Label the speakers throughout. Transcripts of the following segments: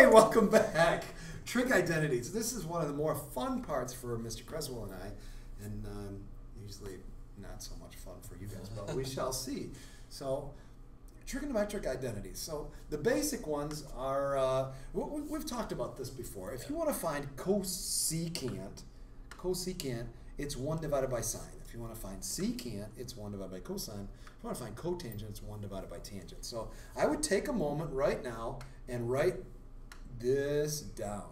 Speaker 1: Hey, welcome back. Trig Identities. This is one of the more fun parts for Mr. Creswell and I, and usually not so much fun for you guys, but we shall see. So, trigonometric identities. So the basic ones are, we've talked about this before. If you want to find cosecant, it's 1 divided by sine. If you want to find secant, it's 1 divided by cosine. If you want to find cotangent, it's 1 divided by tangent. So I would take a moment right now and write this down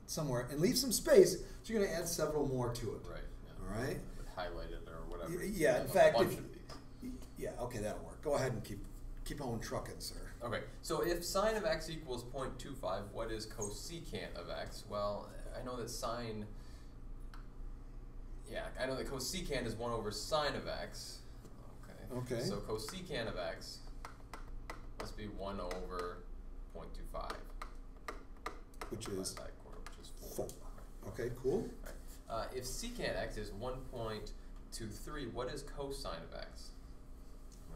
Speaker 1: somewhere and leave some space, so you're going to add several more to it.
Speaker 2: Right. Yeah.
Speaker 1: All right?
Speaker 2: Highlighted or whatever.
Speaker 1: Yeah, in fact, yeah, okay, that'll work. Go ahead and keep on trucking, sir.
Speaker 2: Okay, so if sine of x equals 0.25, what is cosecant of x? Well, I know that sine, I know that cosecant is 1 over sine of x. Okay. So cosecant of x must be 1 over 0.25.
Speaker 1: Which is 4.
Speaker 2: Right.
Speaker 1: Okay, cool.
Speaker 2: Right. If secant x is 1.23, what is cosine of x?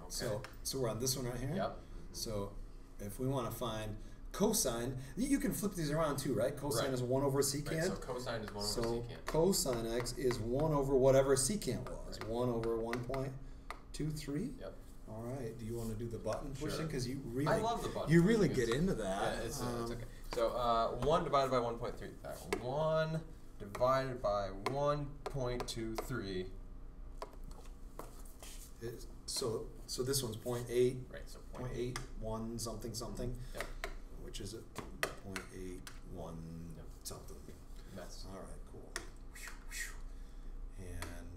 Speaker 2: Okay.
Speaker 1: So we're on this one right here?
Speaker 2: Yep.
Speaker 1: So if we want to find cosine, you can flip these around too, right? Cosine is 1 over secant.
Speaker 2: Right, so cosine is 1 over secant.
Speaker 1: So cosine x is 1 over whatever secant was. Right. 1 over 1.23?
Speaker 2: Yep.
Speaker 1: All right. Do you want to do the button pushing? Because you really,
Speaker 2: I love the button.
Speaker 1: You really get into that.
Speaker 2: Yeah, it's okay. So 1 divided by 1.3. 1 divided by 1.23.
Speaker 1: So this one's 0.8.
Speaker 2: Right. So
Speaker 1: 0.81 something something.
Speaker 2: Yep.
Speaker 1: Which is 0.81 something.
Speaker 2: Mess.
Speaker 1: All right, cool. And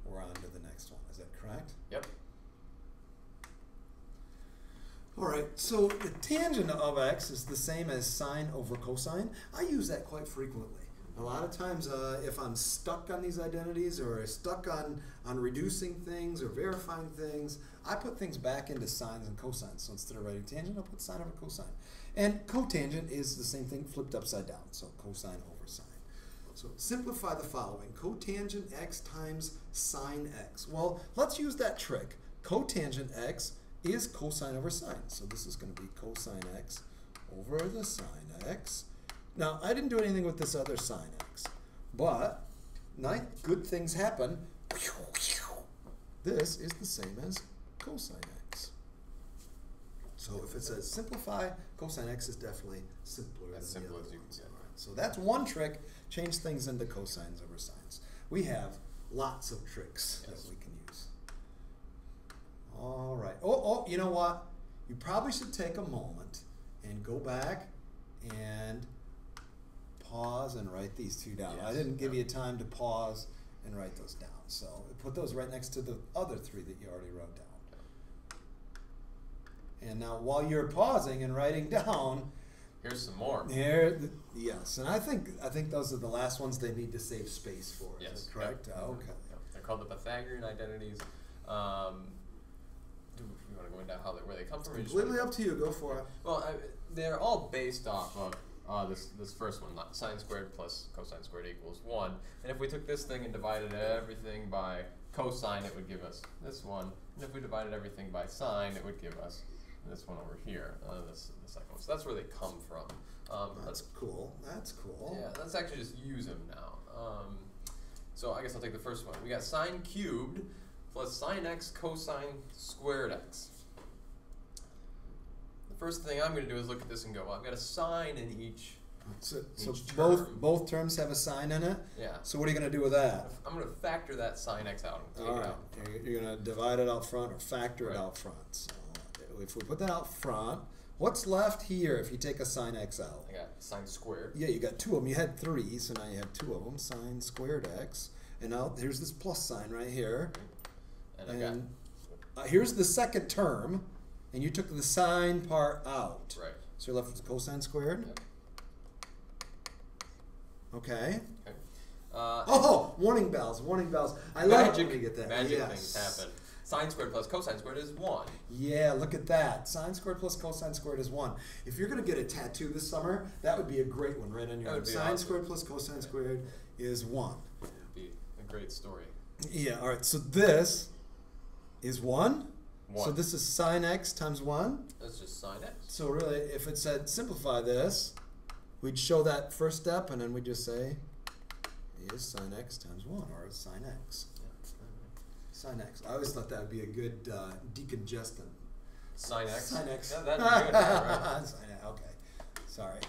Speaker 1: we're on to the next one. Is that correct?
Speaker 2: Yep.
Speaker 1: All right, so the tangent of x is the same as sine over cosine. I use that quite frequently. A lot of times if I'm stuck on these identities or stuck on reducing things or verifying things, I put things back into sines and cosines. So instead of writing tangent, I'll put sine over cosine. And cotangent is the same thing flipped upside down, so cosine over sine. So simplify the following. Cotangent x times sine x. Well, let's use that trick. Cotangent x is cosine over sine. So this is going to be cosine x over the sine x. Now, I didn't do anything with this other sine x, but good things happen. This is the same as cosine x. So if it says simplify, cosine x is definitely simpler.
Speaker 2: As simple as you can get.
Speaker 1: So that's one trick, change things into cosines over sines. We have lots of tricks that we can use. All right. Oh, you know what? You probably should take a moment and go back and pause and write these two down.
Speaker 2: Yes.
Speaker 1: I didn't give you time to pause and write those down. So put those right next to the other 3 that you already wrote down. And now while you're pausing and writing down,
Speaker 2: here's some more.
Speaker 1: Yes, and I think those are the last ones they need to save space for.
Speaker 2: Yes.
Speaker 1: Is that correct?
Speaker 2: Yep.
Speaker 1: Okay.
Speaker 2: Yep. They're called the Pythagorean identities. Do you want to go into where they come from?
Speaker 1: Completely up to you. Go for it.
Speaker 2: Well, they're all based off of this first one, sine squared plus cosine squared equals 1. And if we took this thing and divided everything by cosine, it would give us this one. And if we divided everything by sine, it would give us this one over here, the second one. So that's where they come from.
Speaker 1: That's cool. That's cool.
Speaker 2: Yeah, let's actually just use them now. So I guess I'll take the first one. We got sine cubed plus sine x cosine squared x. The first thing I'm going to do is look at this and go, well, I've got a sine in each
Speaker 1: both terms have a sine in it?
Speaker 2: Yeah.
Speaker 1: So what are you going to do with that?
Speaker 2: I'm going to factor that sine x out and take it out.
Speaker 1: You're going to divide it out front or factor it out front. So if we put that out front, what's left here if you take a sine x out?
Speaker 2: I got sine squared.
Speaker 1: Yeah, you got 2 of them. You had 3, so now you have 2 of them. Sine squared x. And now here's this plus sign right here.
Speaker 2: And
Speaker 1: here's the second term, and you took the sine part out.
Speaker 2: Right.
Speaker 1: So you're left with cosine squared.
Speaker 2: Yep.
Speaker 1: Okay.
Speaker 2: Okay.
Speaker 1: Warning bells, warning bells. I love when you get that.
Speaker 2: Magic things happen. Sine squared plus cosine squared is 1.
Speaker 1: Yeah, look at that. Sine squared plus cosine squared is 1. If you're going to get a tattoo this summer, that would be a great one right on your arm. Sine squared plus cosine squared is 1.
Speaker 2: It would be a great story.
Speaker 1: Yeah, all right. So this is 1.
Speaker 2: 1.
Speaker 1: So this is sine x times 1.
Speaker 2: That's just sine x.
Speaker 1: So really, if it said simplify this, we'd show that first step, and then we'd just say is sine x times 1, or is sine x. Sine x. I always thought that would be a good decongestant.
Speaker 2: Sine x?
Speaker 1: Sine x.
Speaker 2: Yeah, that'd be good. Right?
Speaker 1: Sine x. Okay. Sorry.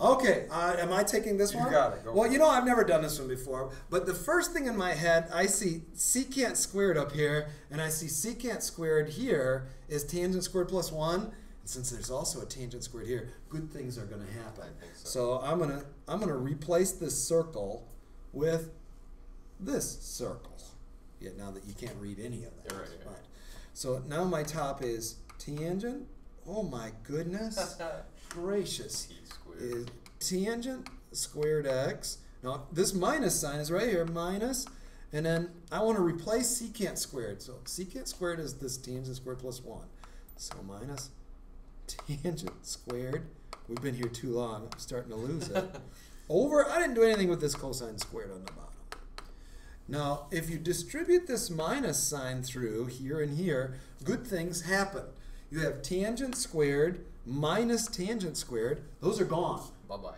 Speaker 1: Okay, am I taking this one?
Speaker 2: You got it. Go
Speaker 1: Well,
Speaker 2: for
Speaker 1: you
Speaker 2: it.
Speaker 1: know, I've never done this one before, but the first thing in my head, I see secant squared up here, and I see secant squared here is tangent squared plus 1. And since there's also a tangent squared here, good things are going to happen.
Speaker 2: I think so.
Speaker 1: So I'm gonna replace this circle with this circle. Yeah, now that you can't read any of that.
Speaker 2: You're right, yeah.
Speaker 1: Right. So now my top is tangent. Oh my goodness gracious.
Speaker 2: T squared.
Speaker 1: Is tangent squared x. Now this minus sign is right here, minus, and then I want to replace secant squared. So secant squared is this tangent squared plus 1. So minus tangent squared. We've been here too long. I'm starting to lose it. Over, I didn't do anything with this cosine squared on the bottom. Now, if you distribute this minus sign through here and here, good things happen. You have tangent squared minus tangent squared. Those are gone.
Speaker 2: Bye-bye.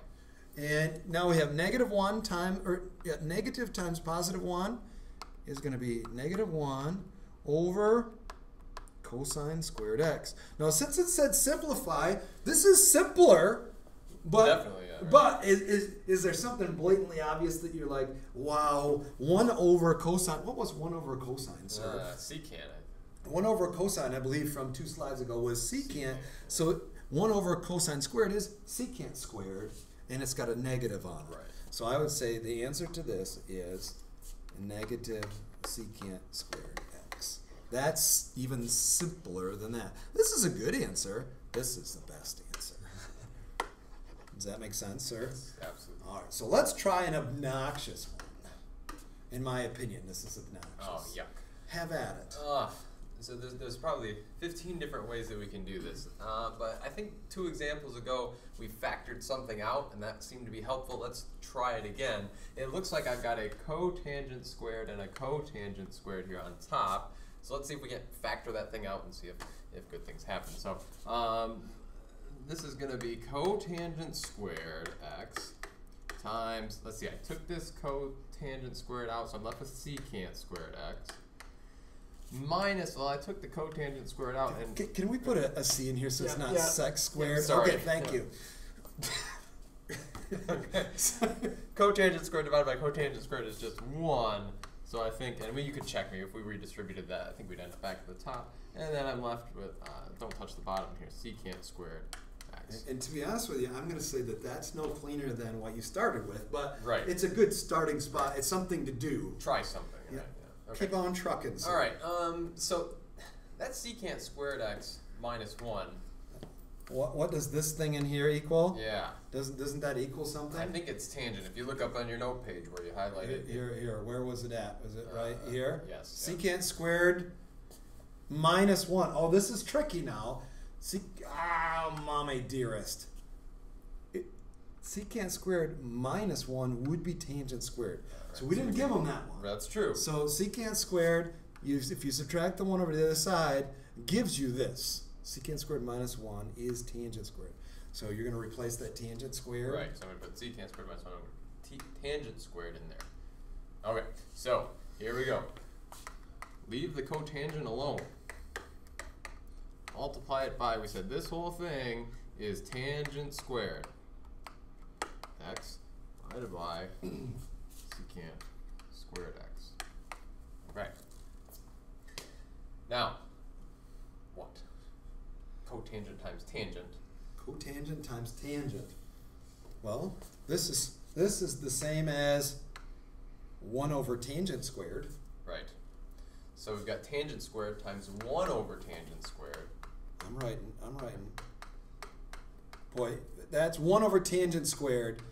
Speaker 1: And now we have negative 1 times, negative times positive 1 is going to be negative 1 over cosine squared x. Now, since it said simplify, this is simpler, but
Speaker 2: Definitely, yeah, right.
Speaker 1: but is there something blatantly obvious that you're like, wow, 1 over cosine? What was 1 over cosine, sir?
Speaker 2: Secant.
Speaker 1: 1 over cosine, I believe, from 2 slides ago was secant. So 1 over cosine squared is secant squared, and it's got a negative on it.
Speaker 2: Right.
Speaker 1: So I would say the answer to this is negative secant squared x. That's even simpler than that. This is a good answer. This is the best answer. Does that make sense, sir?
Speaker 2: Absolutely.
Speaker 1: All right, so let's try an obnoxious one. In my opinion, this is obnoxious.
Speaker 2: Oh, yuck.
Speaker 1: Have at it.
Speaker 2: So there's probably 15 different ways that we can do this. But I think 2 examples ago, we factored something out, and that seemed to be helpful. Let's try it again. It looks like I've got a cotangent squared and a cotangent squared here on top. So let's see if we can factor that thing out and see if good things happen. So this is going to be cotangent squared x times, let's see, I took this cotangent squared out, so I'm left with secant squared x. Minus, well, I took the cotangent squared out, and
Speaker 1: Can we put a C in here so it's not
Speaker 3: yeah.
Speaker 1: sex squared?
Speaker 2: sorry.
Speaker 1: Okay, thank you.
Speaker 2: okay. Cotangent squared divided by cotangent squared is just 1. So I think, and you could check me if we redistributed that. I think we'd end up back at the top, and then I'm left with don't touch the bottom here. Secant squared x.
Speaker 1: And to be honest with you, I'm going to say that that's no cleaner than what you started with, but
Speaker 2: Right.
Speaker 1: it's a good starting spot. It's something to do.
Speaker 2: Try something.
Speaker 1: Yeah.
Speaker 2: Right? Yeah. Okay.
Speaker 1: Keep on trucking. sir.
Speaker 2: All right. So that's secant squared x minus 1.
Speaker 1: What does this thing in here equal?
Speaker 2: Yeah.
Speaker 1: Doesn't that equal something?
Speaker 2: I think it's tangent. If you look up on your note page where you highlight it.
Speaker 1: Here. Where was it at? Was it right here?
Speaker 2: Yes. Yeah.
Speaker 1: Secant squared minus 1. Oh, this is tricky now. Mommy dearest. Secant squared minus 1 would be tangent squared.
Speaker 2: Right.
Speaker 1: So we didn't give them that one.
Speaker 2: That's true.
Speaker 1: So secant squared, if you subtract the 1 over to the other side, gives you this. Secant squared minus 1 is tangent squared. So you're going to replace that tangent squared.
Speaker 2: Right, so I'm going to put secant squared minus 1 over tangent squared in there. Okay, so here we go. Leave the cotangent alone. Multiply it by, we said this whole thing is tangent squared. X divided by secant squared x. Right. Now, what? Cotangent times tangent.
Speaker 1: Cotangent times tangent. Well, this is the same as 1 over tangent squared.
Speaker 2: Right. So we've got tangent squared times 1 over tangent squared.
Speaker 1: I'm writing. Boy, that's 1 over tangent squared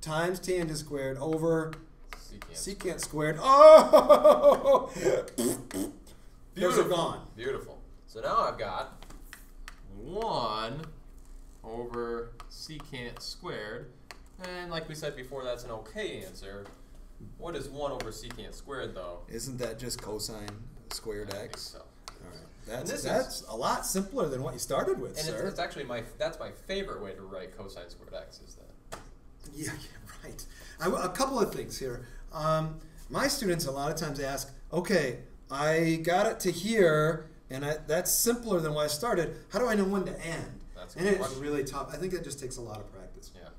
Speaker 1: times tangent squared over secant squared. Oh! Those are gone.
Speaker 2: Beautiful. So now I've got 1 over secant squared. And like we said before, that's an okay answer. What is 1 over secant squared, though?
Speaker 1: Isn't that just cosine squared
Speaker 2: I think
Speaker 1: x?
Speaker 2: so.
Speaker 1: All That's a lot simpler than what you started with,
Speaker 2: and
Speaker 1: sir.
Speaker 2: it's actually that's my favorite way to write cosine squared x is that.
Speaker 1: Yeah, right. A couple of things here. My students a lot of times ask, okay, I got it to here, and that's simpler than what I started. How do I know when to end?
Speaker 2: That's
Speaker 1: and it's really tough. I think it just takes a lot of practice.
Speaker 2: Yeah.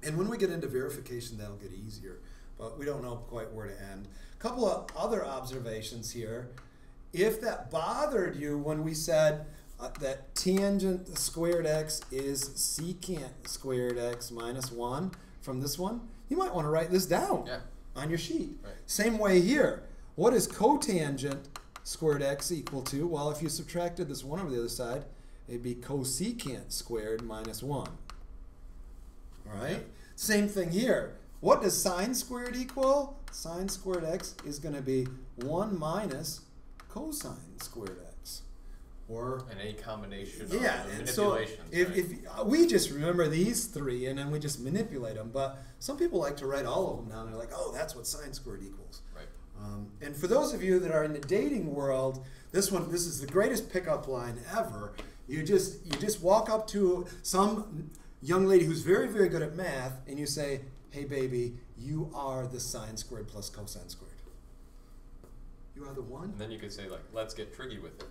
Speaker 1: And when we get into verification, that'll get easier. But we don't know quite where to end. A couple of other observations here. If that bothered you when we said that tangent squared x is secant squared x minus 1 from this one, you might want to write this down on your sheet.
Speaker 2: Right.
Speaker 1: Same way here. What is cotangent squared x equal to? Well, if you subtracted this 1 over the other side, it'd be cosecant squared minus 1. All right?
Speaker 2: Yep.
Speaker 1: Same thing here. What does sine squared equal? Sine squared x is going to be 1 minus cosine squared x. Or
Speaker 2: And any combination of
Speaker 1: and so
Speaker 2: manipulations.
Speaker 1: if we just remember these three and then we just manipulate them, but some people like to write all of them down. They're like, oh, that's what sine squared equals.
Speaker 2: Right.
Speaker 1: And for those of you that are in the dating world, this is the greatest pickup line ever. You just walk up to some young lady who's very, very good at math, and you say, hey, baby, you are the sine squared plus cosine squared. You are the one?
Speaker 2: And then you could say, like, let's get triggy with it.